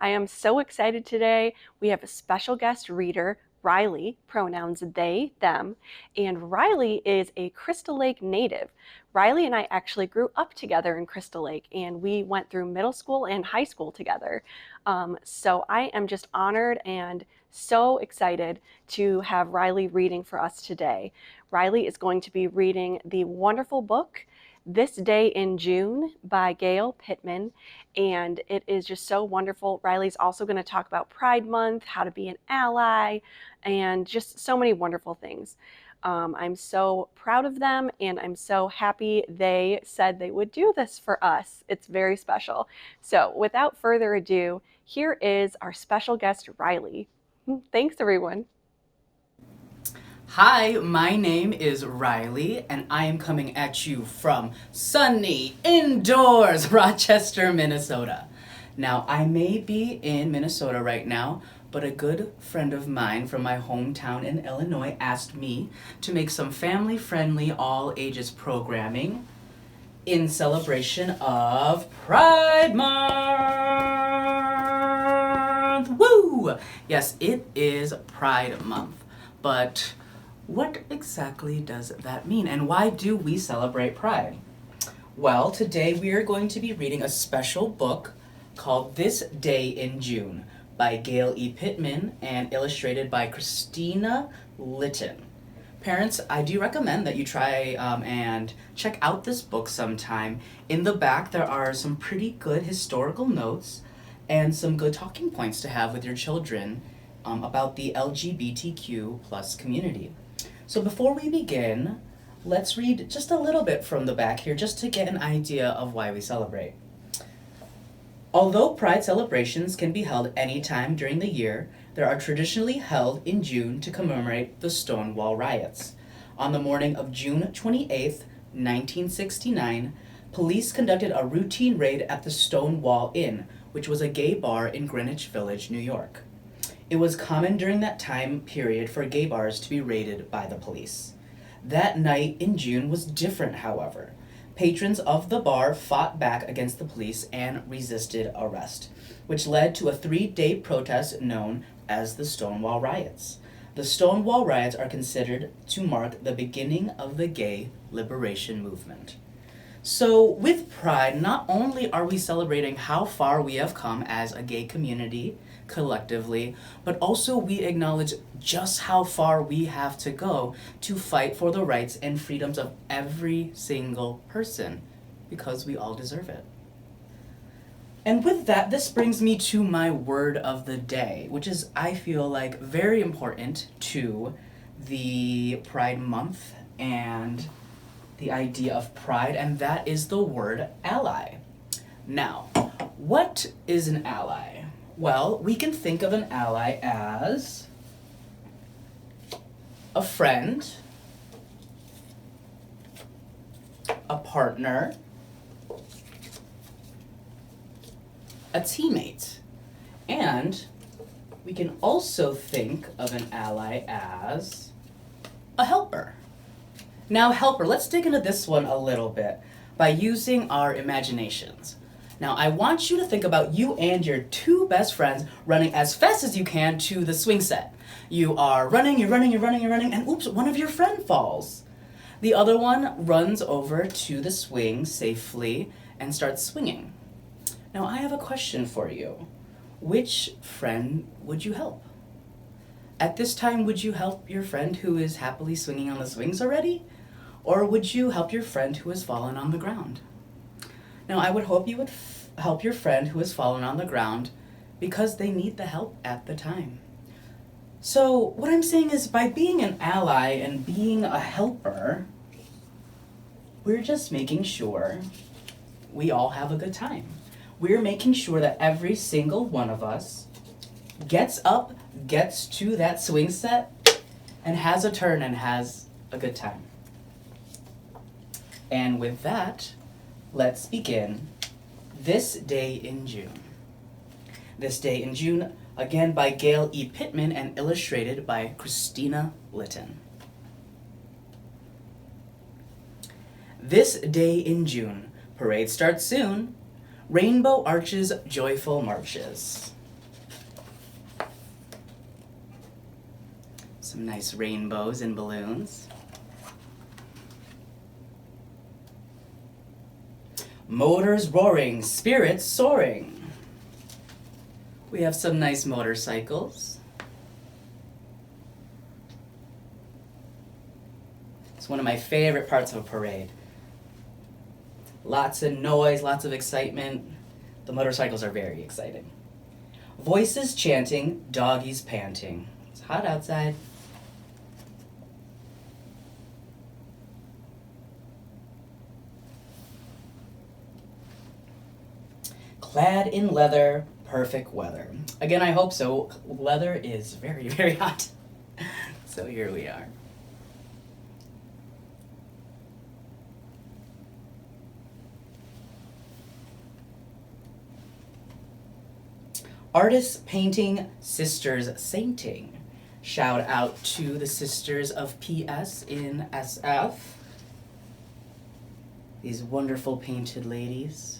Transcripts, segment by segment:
I am so excited today. We have a special guest reader, Riley, pronouns they, them, and Riley is a Crystal Lake native. Riley and I actually grew up together in Crystal Lake, and we went through middle school and high school together. So I am just honored and so excited to have Riley reading for us today. Riley is going to be reading the wonderful book, This Day in June by Gayle Pitman, and it is just so wonderful. Riley's also going to talk about Pride Month, how to be an ally, and just so many wonderful things. I'm so proud of them, and I'm so happy they said they would do this for us. It's very special. So without further ado, here is our special guest, Riley. Thanks, everyone. Hi, my name is Riley, and I am coming at you from sunny, indoors, Rochester, Minnesota. Now, I may be in Minnesota right now, but a good friend of mine from my hometown in Illinois asked me to make some family friendly, all ages programming in celebration of Pride Month! Woo! Yes, it is Pride Month, but what exactly does that mean, and why do we celebrate Pride? Well, today we are going to be reading a special book called This Day in June by Gayle E. Pitman and illustrated by Christina Litton. Parents, I do recommend that you try and check out this book sometime. In the back, there are some pretty good historical notes and some good talking points to have with your children about the LGBTQ plus community. So before we begin, let's read just a little bit from the back here just to get an idea of why we celebrate. Although Pride celebrations can be held anytime during the year, they are traditionally held in June to commemorate the Stonewall riots. On the morning of June 28th, 1969, police conducted a routine raid at the Stonewall Inn, which was a gay bar in Greenwich Village, New York. It was common during that time period for gay bars to be raided by the police. That night in June was different, however. Patrons of the bar fought back against the police and resisted arrest, which led to a 3-day protest known as the Stonewall Riots. The Stonewall Riots are considered to mark the beginning of the gay liberation movement. So, with Pride, not only are we celebrating how far we have come as a gay community collectively, but also we acknowledge just how far we have to go to fight for the rights and freedoms of every single person, because we all deserve it. And with that, this brings me to my word of the day, which is, I feel like, very important to the Pride Month and the idea of pride, and that is the word ally. Now, what is an ally? Well, we can think of an ally as a friend, a partner, a teammate, and we can also think of an ally as a helper. Now, helper, let's dig into this one a little bit by using our imaginations. Now, I want you to think about you and your two best friends running as fast as you can to the swing set. You are running, you're running, and oops, one of your friend falls. The other one runs over to the swing safely and starts swinging. Now, I have a question for you. Which friend would you help? At this time, would you help your friend who is happily swinging on the swings already? Or would you help your friend who has fallen on the ground? Now, I would hope you would help your friend who has fallen on the ground because they need the help at the time. So, what I'm saying is, by being an ally and being a helper, we're just making sure we all have a good time. We're making sure that every single one of us gets up, gets to that swing set, and has a turn and has a good time. And with that, let's begin This Day in June. This Day in June, again by Gayle E. Pitman and illustrated by Christina Litton. This day in June, parade starts soon. Rainbow arches, joyful marches. Some nice rainbows and balloons. Motors roaring, spirits soaring. We have some nice motorcycles. It's one of my favorite parts of a parade. Lots of noise, lots of excitement. The motorcycles are very exciting. Voices chanting, doggies panting. It's hot outside. Clad in leather, perfect weather. Again, I hope so. Leather is very, very hot. So here we are. Artists painting, sisters sainting. Shout out to the sisters of PS in SF. These wonderful painted ladies.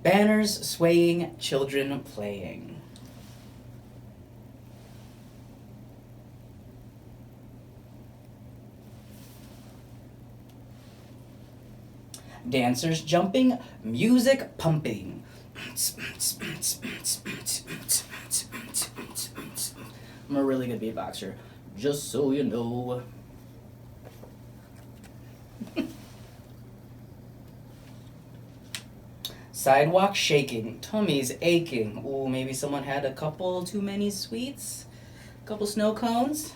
Banners swaying, children playing. Dancers jumping, music pumping. I'm a really good beatboxer, just so you know. Sidewalk shaking, tummies aching. Ooh, maybe someone had a couple too many sweets, a couple snow cones.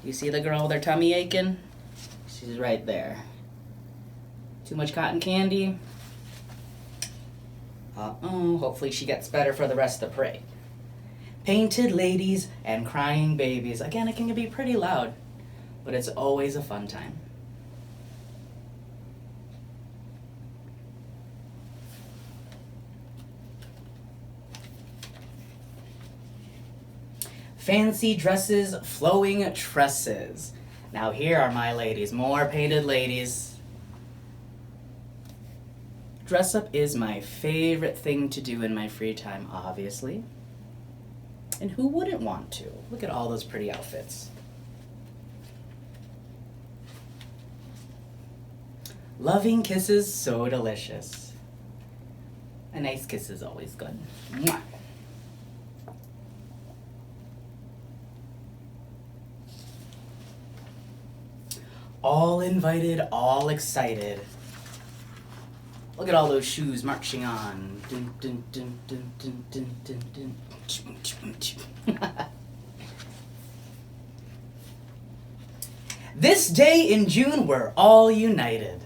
You see the girl with her tummy aching? She's right there. Too much cotton candy? Uh-oh, hopefully she gets better for the rest of the parade. Painted ladies and crying babies. Again, it can be pretty loud, but it's always a fun time. Fancy dresses, flowing tresses. Now here are my ladies, more painted ladies. Dress up is my favorite thing to do in my free time, obviously. And who wouldn't want to? Look at all those pretty outfits. Loving kisses, so delicious. A nice kiss is always good. Mwah. All invited, all excited. Look at all those shoes marching on. Dun, dun, dun, dun, dun, dun, dun, dun. This day in June, we're all united.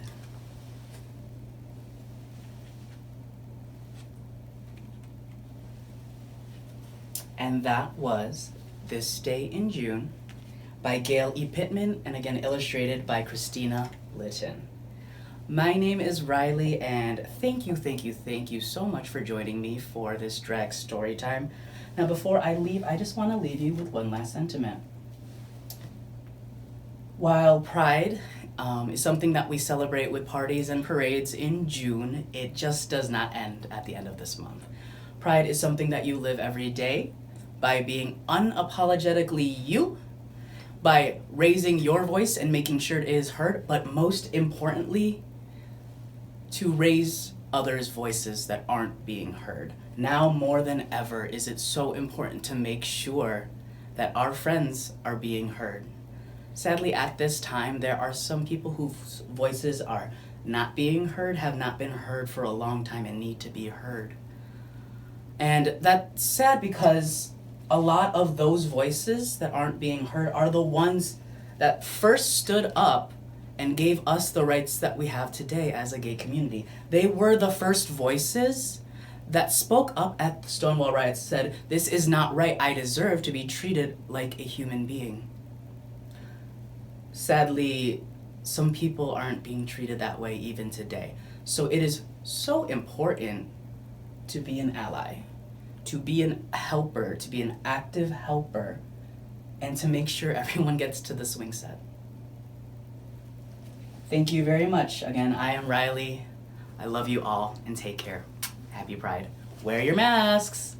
And that was This Day in June by Gayle E. Pitman, and again illustrated by Christina Litton. My name is Riley, and thank you so much for joining me for this drag story time. Now before I leave, I just want to leave you with one last sentiment. While Pride is something that we celebrate with parties and parades in June, it just does not end at the end of this month. Pride is something that you live every day by being unapologetically you, by raising your voice and making sure it is heard, but most importantly, to raise others' voices that aren't being heard. Now more than ever is it so important to make sure that our friends are being heard. Sadly, at this time, there are some people whose voices are not being heard, have not been heard for a long time, and need to be heard. And that's sad because a lot of those voices that aren't being heard are the ones that first stood up and gave us the rights that we have today as a gay community. They were the first voices that spoke up at the Stonewall riots, said, "This is not right, I deserve to be treated like a human being." Sadly, some people aren't being treated that way even today. So it is so important to be an ally, to be an helper, to be an active helper, and to make sure everyone gets to the swing set. Thank you very much. Again, I am Riley. I love you all, and take care. Happy Pride. Wear your masks.